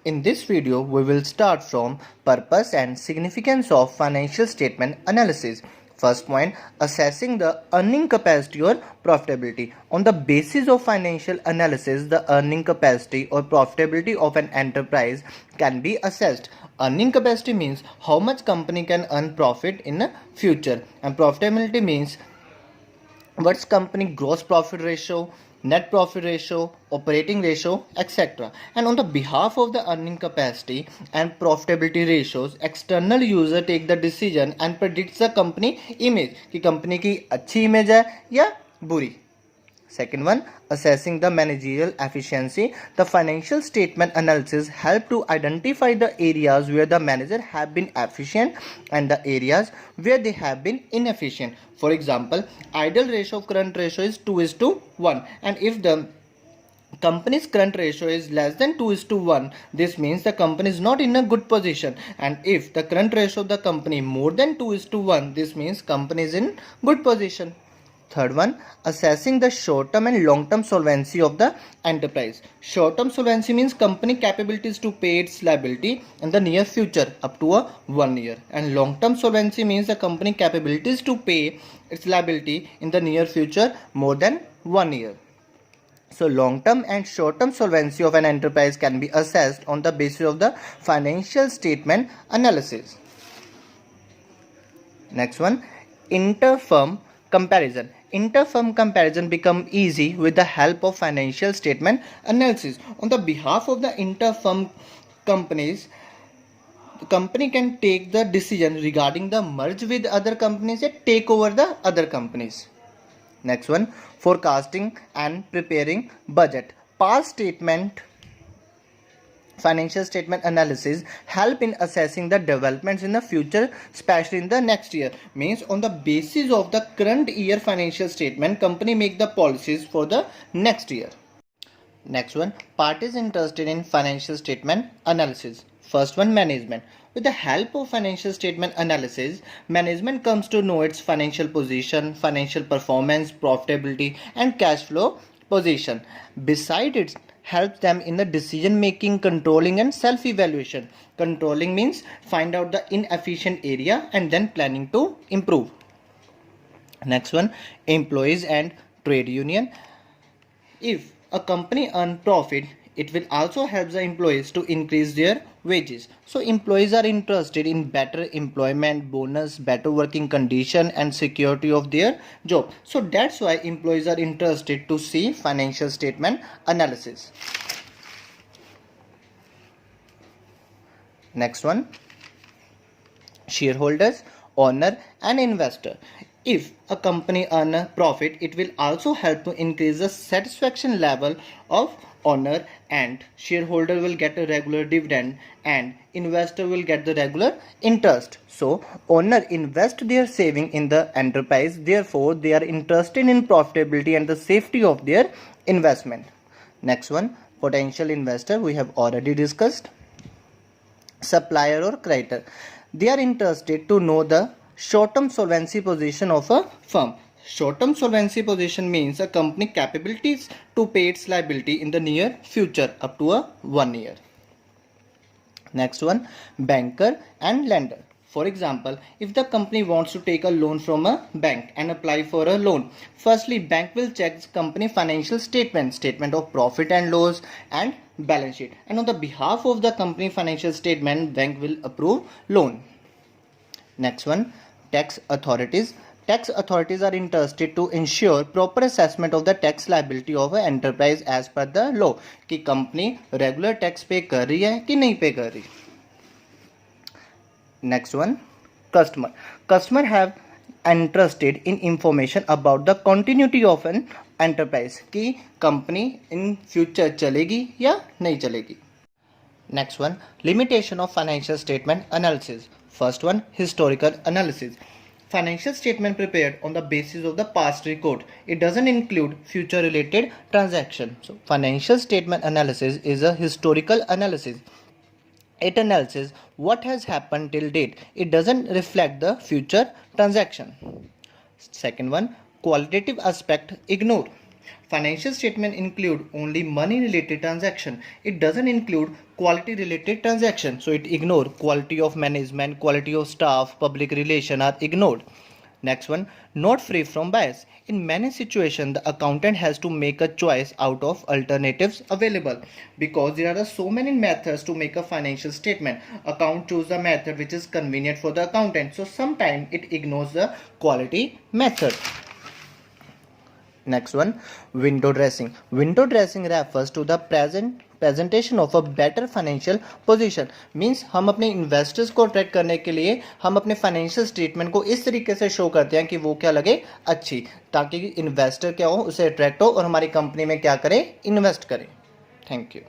In this video, we will start from purpose and significance of financial statement analysis. First point, assessing the earning capacity or profitability. On the basis of financial analysis, the earning capacity or profitability of an enterprise can be assessed. Earning capacity means how much company can earn profit in the future, and profitability means what's company gross profit ratio, net profit ratio, operating ratio, etc. And on the behalf of the earning capacity and profitability ratios, external user take the decision and predicts the company image कि company की अच्छी image है या बुरी. Second one, assessing the managerial efficiency. The financial statement analysis help to identify the areas where the manager have been efficient and the areas where they have been inefficient. For example, ideal ratio of current ratio is 2:1, and if the company's current ratio is less than 2:1, this means the company is not in a good position, and if the current ratio of the company more than 2:1, this means company is in good position. Third one, assessing the short-term and long-term solvency of the enterprise. Short-term solvency means company capabilities to pay its liability in the near future up to 1 year, and long-term solvency means the company capabilities to pay its liability in the near future more than 1 year. So long-term and short-term solvency of an enterprise can be assessed on the basis of the financial statement analysis. Next one, inter-firm comparison. Inter-firm comparison become easy with the help of financial statement analysis. On the behalf of the inter-firm companies, the company can take the decision regarding the merge with other companies and take over the other companies. Next one, forecasting and preparing budget. Past statement financial statement analysis help in assessing the developments in the future, especially in the next year. Means on the basis of the current year financial statement, company make the policies for the next year. Next one, parties interested in financial statement analysis. First one, management. With the help of financial statement analysis, management comes to know its financial position, financial performance, profitability, and cash flow position. Besides, it helps them in the decision making, controlling, and self evaluation. Controlling means find out the inefficient area and then planning to improve. Next one, employees and trade union. If a company earn profit, it will also help the employees to increase their wages. So employees are interested in better employment, bonus, better working condition, and security of their job. So that's why employees are interested to see financial statement analysis. Next one, shareholders, owner, and investor. If a company earn a profit, it will also help to increase the satisfaction level of owner, and shareholder will get a regular dividend and investor will get the regular interest. So owner invest their saving in the enterprise, therefore they are interested in profitability and the safety of their investment. Next one, potential investor, we have already discussed. Supplier or creditor, they are interested to know the short-term solvency position of a firm. Short-term solvency position means a company capabilities to pay its liability in the near future up to 1 year. Next one, banker and lender. For example, if the company wants to take a loan from a bank and apply for a loan, firstly bank will check the company financial statement of profit and loss and balance sheet, and on the behalf of the company financial statement, bank will approve loan. Next one, tax authorities. Tax authorities are interested to ensure proper assessment of the tax liability of an enterprise as per the law कि company regular tax pay कर रही है कि नहीं pay कर रही. Next one, customer. Customer have interested in information about the continuity of an enterprise कि company in future चलेगी या नहीं चलेगी. Next one, limitation of financial statement analysis. First one, historical analysis. Financial statement prepared on the basis of the past record. It doesn't include future related transaction. So financial statement analysis is a historical analysis. It analyzes what has happened till date. It doesn't reflect the future transaction. Second one, qualitative aspect ignore. Financial statement include only money related transaction. It doesn't include quality related transaction. So it ignore quality of management, quality of staff, public relation are ignored. Next one, not free from bias. In many situations, the accountant has to make a choice out of alternatives available because there are so many methods to make a financial statement. Account choose the method which is convenient for the accountant. So sometimes it ignores the quality method. Next one, window dressing. Window dressing refers to the presentation of a better financial position. Means हम अपने investors को attract करने के लिए हम अपने financial statement को इस तरीके से शो करते हैं कि वो क्या लगे अच्छी, ताकि इन्वेस्टर क्या हो, उसे अट्रैक्ट हो और हमारी कंपनी में क्या करे, इन्वेस्ट करे. Thank you.